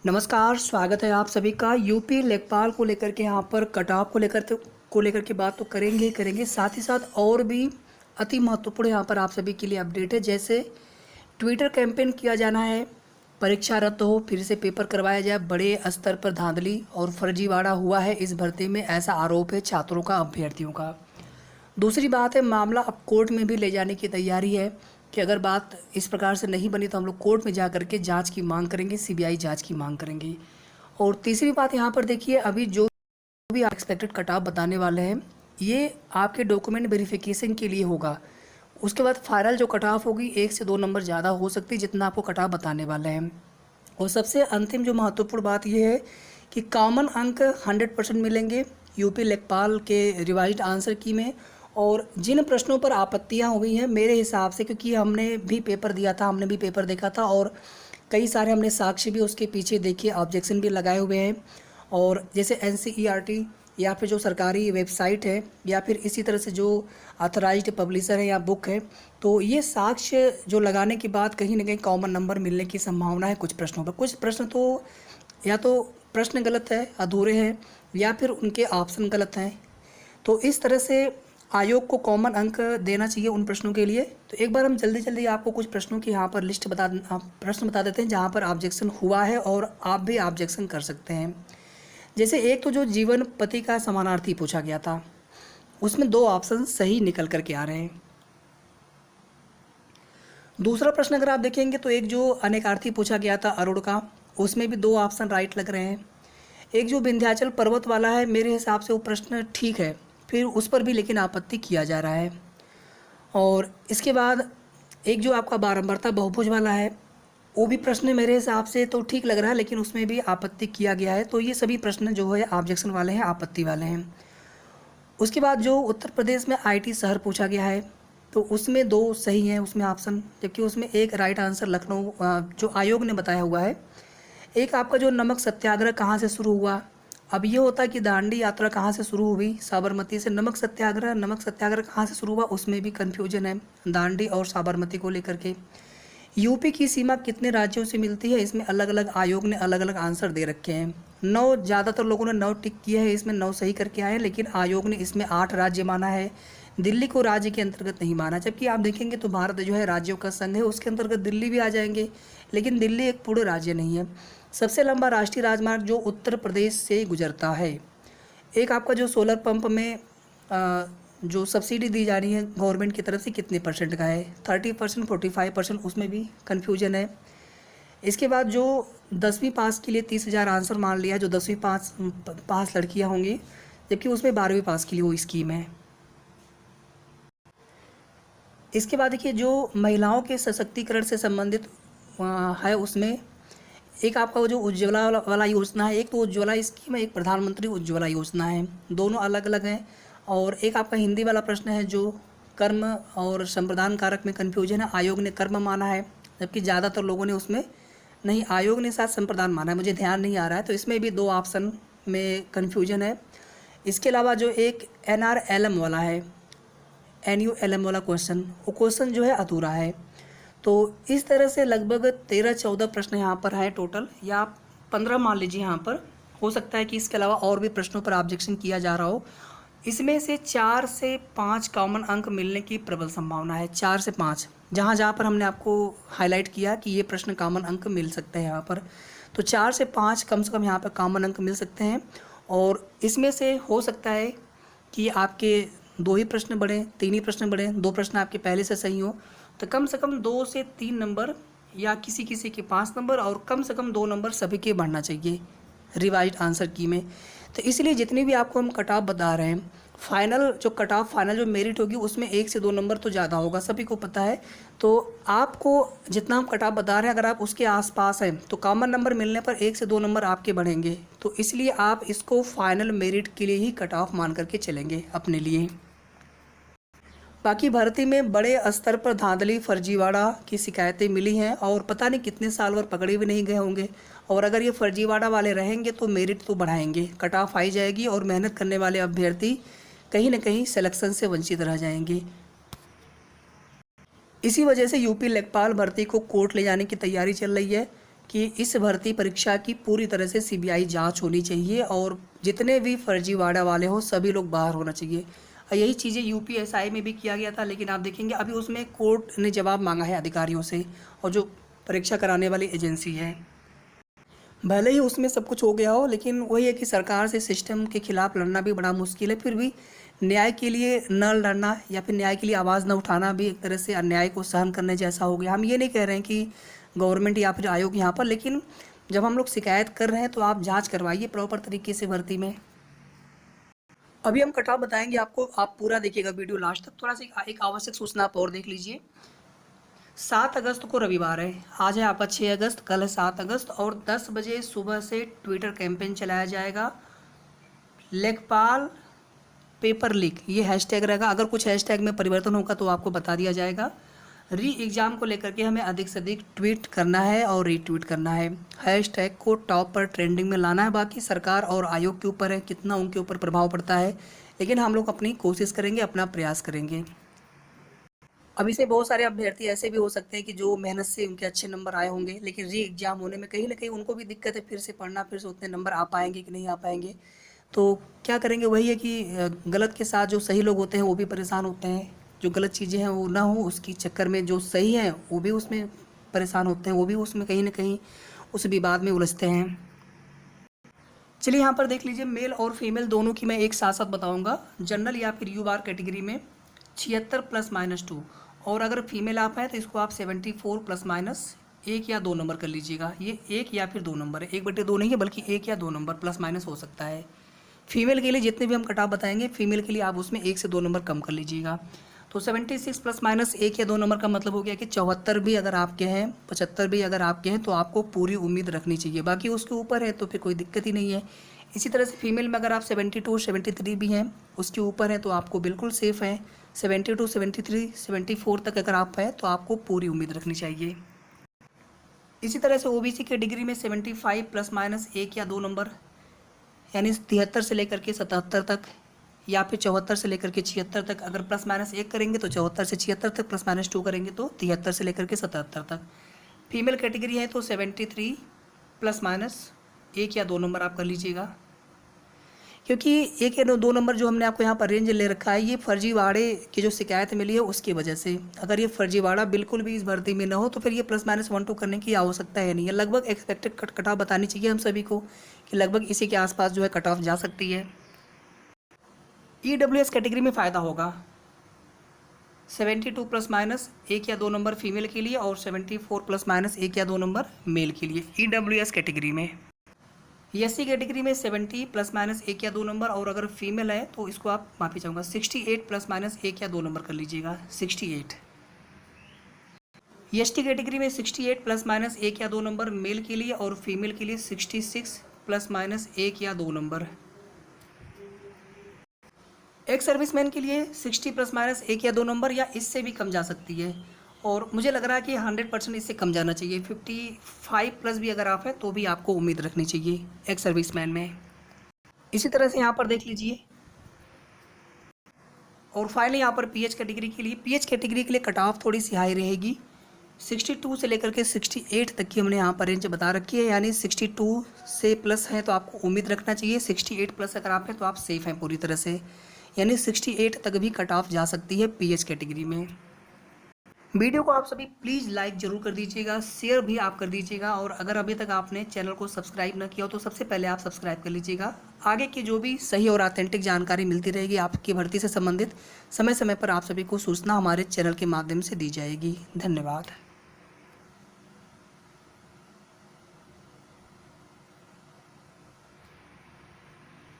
नमस्कार, स्वागत है आप सभी का। यूपी लेखपाल को लेकर के यहाँ पर कट ऑफ को लेकर के बात तो करेंगे ही करेंगे, साथ ही साथ और भी अति महत्वपूर्ण यहाँ पर आप सभी के लिए अपडेट है। जैसे ट्विटर कैंपेन किया जाना है, परीक्षा रद्द हो, फिर से पेपर करवाया जाए, बड़े स्तर पर धांधली और फर्जीवाड़ा हुआ है इस भर्ती में, ऐसा आरोप है छात्रों का, अभ्यर्थियों का। दूसरी बात है, मामला अब कोर्ट में भी ले जाने की तैयारी है कि अगर बात इस प्रकार से नहीं बनी तो हम लोग कोर्ट में जा करके जांच की मांग करेंगे, सीबीआई जांच की मांग करेंगे। और तीसरी बात यहाँ पर देखिए, अभी जो भी आप एक्सपेक्टेड कट ऑफ बताने वाले हैं, ये आपके डॉक्यूमेंट वेरिफिकेशन के लिए होगा। उसके बाद फाइनल जो कट ऑफ होगी 1 से 2 नंबर ज़्यादा हो सकती है जितना आपको कट ऑफ बताने वाले हैं। और सबसे अंतिम जो महत्वपूर्ण बात यह है कि कॉमन अंक 100% मिलेंगे यूपी लेखपाल के रिवाइज्ड आंसर की में। और जिन प्रश्नों पर आपत्तियां हुई हैं मेरे हिसाब से, क्योंकि हमने भी पेपर दिया था, हमने भी पेपर देखा था और कई सारे हमने साक्ष्य भी उसके पीछे देखिए, ऑब्जेक्शन भी लगाए हुए हैं। और जैसे एनसीईआरटी या फिर जो सरकारी वेबसाइट है या फिर इसी तरह से जो ऑथराइज्ड पब्लिशर है या बुक है, तो ये साक्ष्य जो लगाने के बाद कहीं ना कहीं कॉमन नंबर मिलने की संभावना है कुछ प्रश्नों पर। कुछ प्रश्न तो या तो प्रश्न गलत है, अधूरे हैं, या फिर उनके ऑप्शन गलत हैं। तो इस तरह से आयोग को कॉमन अंक देना चाहिए उन प्रश्नों के लिए। तो एक बार हम जल्दी जल्दी आपको कुछ प्रश्नों की यहाँ पर लिस्ट प्रश्न बता देते हैं जहाँ पर ऑब्जेक्शन हुआ है और आप भी ऑब्जेक्शन कर सकते हैं। जैसे एक तो जो जीवन पति का समानार्थी पूछा गया था, उसमें 2 ऑप्शन सही निकल करके आ रहे हैं। दूसरा प्रश्न अगर आप देखेंगे तो एक जो अनेकार्थी पूछा गया था अरुण का, उसमें भी 2 ऑप्शन राइट लग रहे हैं। एक जो विंध्याचल पर्वत वाला है, मेरे हिसाब से वो प्रश्न ठीक है, फिर उस पर भी लेकिन आपत्ति किया जा रहा है। और इसके बाद एक जो आपका बारंबारता बहुभुज वाला है, वो भी प्रश्न मेरे हिसाब से तो ठीक लग रहा है, लेकिन उसमें भी आपत्ति किया गया है। तो ये सभी प्रश्न जो है ऑब्जेक्शन वाले हैं, आपत्ति वाले हैं। उसके बाद जो उत्तर प्रदेश में आईटी शहर पूछा गया है, तो उसमें 2 सही हैं उसमें ऑप्शन, जबकि उसमें एक राइट आंसर लखनऊ जो आयोग ने बताया हुआ है। एक आपका जो नमक सत्याग्रह कहाँ से शुरू हुआ, अब ये होता है कि दांडी यात्रा कहाँ से शुरू हुई, साबरमती से। नमक सत्याग्रह कहाँ से शुरू हुआ, उसमें भी कन्फ्यूजन है दांडी और साबरमती को लेकर के। यूपी की सीमा कितने राज्यों से मिलती है, इसमें अलग अलग आयोग ने अलग अलग आंसर दे रखे हैं। 9, ज़्यादातर लोगों ने 9 टिक किया है, इसमें 9 सही करके आए हैं, लेकिन आयोग ने इसमें 8 राज्य माना है। दिल्ली को राज्य के अंतर्गत नहीं माना, जबकि आप देखेंगे तो भारत जो है राज्यों का संघ है, उसके अंतर्गत दिल्ली भी आ जाएंगे, लेकिन दिल्ली एक पूर्ण राज्य नहीं है। सबसे लंबा राष्ट्रीय राजमार्ग जो उत्तर प्रदेश से गुजरता है। एक आपका जो सोलर पंप में जो सब्सिडी दी जा रही है गवर्नमेंट की तरफ से, कितने परसेंट का है, 30%, 45%, उसमें भी कन्फ्यूजन है। इसके बाद जो 10वीं पास के लिए 30,000 आंसर मान लिया, जो 10वीं पास लड़कियां होंगी, जबकि उसमें 12वीं पास के लिए वो स्कीम है। इसके बाद देखिए जो महिलाओं के सशक्तिकरण से संबंधित है, उसमें एक आपका वो जो उज्ज्वला वाला योजना है, एक तो उज्ज्वला स्कीम है, एक प्रधानमंत्री उज्ज्वला योजना है, दोनों अलग अलग हैं। और एक आपका हिंदी वाला प्रश्न है जो कर्म और संप्रदान कारक में कन्फ्यूजन है, आयोग ने कर्म माना है, जबकि ज़्यादातर लोगों ने उसमें नहीं, आयोग ने साथ संप्रदान माना है, मुझे ध्यान नहीं आ रहा है, तो इसमें भी 2 ऑप्शन में कन्फ्यूजन है। इसके अलावा जो एक NRLM वाला है, NULM वाला क्वेश्चन, वो क्वेश्चन जो है अधूरा है। तो इस तरह से लगभग 13-14 प्रश्न यहाँ पर हैं टोटल, या 15 मान लीजिए यहाँ पर। हो सकता है कि इसके अलावा और भी प्रश्नों पर ऑब्जेक्शन किया जा रहा हो। इसमें से 4 से 5 कॉमन अंक मिलने की प्रबल संभावना है, 4 से 5, जहाँ जहाँ पर हमने आपको हाईलाइट किया कि ये प्रश्न कॉमन अंक मिल सकते हैं यहाँ पर। तो 4 से 5 कम से कम यहाँ पर कॉमन अंक मिल सकते हैं। और इसमें से हो सकता है कि आपके 2 ही प्रश्न बढ़ें, 3 ही प्रश्न बढ़ें, 2 प्रश्न आपके पहले से सही हो, तो कम से कम 2 से 3 नंबर या किसी किसी के 5 नंबर और कम से कम 2 नंबर सभी के बढ़ना चाहिए रिवाइज्ड आंसर की में। तो इसलिए जितनी भी आपको हम कट ऑफ बता रहे हैं, फाइनल जो मेरिट होगी उसमें 1 से 2 नंबर तो ज़्यादा होगा, सभी को पता है। तो आपको जितना हम कट ऑफ बता रहे हैं, अगर आप उसके आसपास हैं तो कॉमन नंबर मिलने पर 1 से 2 नंबर आपके बढ़ेंगे। तो इसलिए आप इसको फाइनल मेरिट के लिए ही कट ऑफ मान करके चलेंगे अपने लिए। बाकी भर्ती में बड़े स्तर पर धांधली फर्जीवाड़ा की शिकायतें मिली हैं और पता नहीं कितने साल भर पकड़े भी नहीं गए होंगे। और अगर ये फर्जीवाड़ा वाले रहेंगे तो मेरिट तो बढ़ाएंगे, कट ऑफ आई जाएगी और मेहनत करने वाले अभ्यर्थी कहीं ना कहीं सिलेक्शन से वंचित रह जाएंगे। इसी वजह से यूपी लेखपाल भर्ती को कोर्ट ले जाने की तैयारी चल रही है कि इस भर्ती परीक्षा की पूरी तरह से सीबीआई जांच होनी चाहिए और जितने भी फर्जीवाड़ा वाले हो सभी लोग बाहर होना चाहिए। यही चीज़ें यूपीएसआई में भी किया गया था, लेकिन आप देखेंगे अभी उसमें कोर्ट ने जवाब मांगा है अधिकारियों से और जो परीक्षा कराने वाली एजेंसी है। भले ही उसमें सब कुछ हो गया हो, लेकिन वही है कि सरकार से सिस्टम के खिलाफ लड़ना भी बड़ा मुश्किल है। फिर भी न्याय के लिए न लड़ना या फिर न्याय के लिए आवाज़ न उठाना भी एक तरह से अन्याय को सहन करने जैसा हो गया। हम ये नहीं कह रहे हैं कि गवर्नमेंट या फिर आयोग यहाँ पर, लेकिन जब हम लोग शिकायत कर रहे हैं तो आप जांच करवाइए प्रॉपर तरीके से भर्ती में। अभी हम कट ऑफ बताएंगे आपको, आप पूरा देखिएगा वीडियो लास्ट तक। थोड़ा सा एक आवश्यक सूचना आप और देख लीजिए। 7 अगस्त को रविवार है, आज है आपका 6 अगस्त, कल है 7 अगस्त और 10 बजे सुबह से ट्विटर कैंपेन चलाया जाएगा। लेखपाल पेपर लीक ये हैशटैग रहेगा। अगर कुछ हैशटैग में परिवर्तन होगा तो आपको बता दिया जाएगा। री एग्ज़ाम को लेकर के हमें अधिक से अधिक ट्वीट करना है और रीट्वीट करना है। हैशटैग को टॉप पर ट्रेंडिंग में लाना है। बाकी सरकार और आयोग के ऊपर है कितना उनके ऊपर प्रभाव पड़ता है, लेकिन हम लोग अपनी कोशिश करेंगे, अपना प्रयास करेंगे। अभी से बहुत सारे अभ्यर्थी ऐसे भी हो सकते हैं कि जो मेहनत से उनके अच्छे नंबर आए होंगे, लेकिन री एग्ज़ाम होने में कहीं ना कहीं उनको भी दिक्कत है, फिर से पढ़ना, फिर से उतने नंबर आ पाएंगे कि नहीं आ पाएंगे। तो क्या करेंगे, वही है कि गलत के साथ जो सही लोग होते हैं वो भी परेशान होते हैं। जो गलत चीज़ें हैं वो ना हो उसकी चक्कर में जो सही हैं वो भी उसमें परेशान होते हैं, वो भी उसमें कहीं ना कहीं उस विवाद में उलझते हैं। चलिए यहाँ पर देख लीजिए, मेल और फीमेल दोनों की मैं एक साथ साथ बताऊँगा। जनरल या फिर यू बार कैटेगरी में 76 ± 2, और अगर फीमेल आप हैं तो इसको आप 74 ± 1 या 2 नंबर कर लीजिएगा। ये 1 या फिर 2 नंबर है, 1/2 नहीं है, बल्कि 1 या 2 नंबर प्लस माइनस हो सकता है। फीमेल के लिए जितने भी हम कट ऑफ बताएंगे, फीमेल के लिए आप उसमें 1 से 2 नंबर कम कर लीजिएगा। तो 76 ± 1 या 2 नंबर का मतलब हो गया कि 74 भी अगर आपके हैं, 75 भी अगर आपके हैं तो आपको पूरी उम्मीद रखनी चाहिए। बाकी उसके ऊपर है तो फिर कोई दिक्कत ही नहीं है। इसी तरह से फीमेल में अगर आप 72 73 भी हैं, उसके ऊपर है तो आपको बिल्कुल सेफ़ है। 72 73 74 तक अगर आप हैं तो आपको पूरी उम्मीद रखनी चाहिए। इसी तरह से ओबीसी कैटेगरी में 75 ± 1 या 2 नंबर, यानी 73 से लेकर के 77 तक, या फिर 74 से लेकर के 76 तक। अगर ±1 करेंगे तो 74 से 76 तक, ±2 करेंगे तो 73 से लेकर के 77 तक। फीमेल कैटेगरी है तो 73 ±1 या 2 नंबर आप कर लीजिएगा, क्योंकि 1 या 2 नंबर जो हमने आपको यहाँ पर रेंज ले रखा है ये फर्जीवाड़े की जो शिकायत मिली है उसकी वजह से। अगर ये फर्जीवाड़ा बिल्कुल भी इस भर्ती में ना हो तो फिर ये ±1 2 करने की आवश्यकता है नहीं है। लगभग एक्सपेक्टेड कट ऑफ बतानी चाहिए हम सभी को कि लगभग इसी के आसपास जो है कट ऑफ जा सकती है। EWS कैटेगरी में फ़ायदा होगा 72 ± 1 या 2 नंबर फीमेल के लिए और 74 ± 1 या 2 नंबर मेल के लिए EWS कैटेगरी में। SC कैटेगरी में 70 ±1 या 2 नंबर, और अगर फीमेल है तो इसको आप माफ़ी चाहूँगा 68 ±1 या 2 नंबर कर लीजिएगा, 68। ST कैटेगरी में 68 ±1 या 2 नंबर मेल के लिए और फीमेल के लिए 66 ±1 या 2 नंबर। एक्स सर्विसमैन के लिए 60 ±1 या 2 नंबर या इससे भी कम जा सकती है, और मुझे लग रहा है कि 100% इससे कम जाना चाहिए। 55+ भी अगर आप हैं तो भी आपको उम्मीद रखनी चाहिए एक्स सर्विसमैन में। इसी तरह से यहाँ पर देख लीजिए, और फाइनली यहाँ पर PH कैटेगरी के लिए, PH कैटेगरी के लिए कट ऑफ थोड़ी सी हाई रहेगी। 62 से लेकर के 68 तक की हमने यहाँ पर रेंज बता रखी है, यानी 62 से प्लस है तो आपको उम्मीद रखना चाहिए। 68+ अगर आप हैं तो आप सेफ़ हैं पूरी तरह से, यानी 68 तक भी कट ऑफ जा सकती है PH कैटेगरी में। वीडियो को आप सभी प्लीज़ लाइक ज़रूर कर दीजिएगा, शेयर भी आप कर दीजिएगा, और अगर अभी तक आपने चैनल को सब्सक्राइब न किया हो तो सबसे पहले आप सब्सक्राइब कर लीजिएगा। आगे की जो भी सही और ऑथेंटिक जानकारी मिलती रहेगी आपकी भर्ती से संबंधित, समय समय पर आप सभी को सूचना हमारे चैनल के माध्यम से दी जाएगी। धन्यवाद।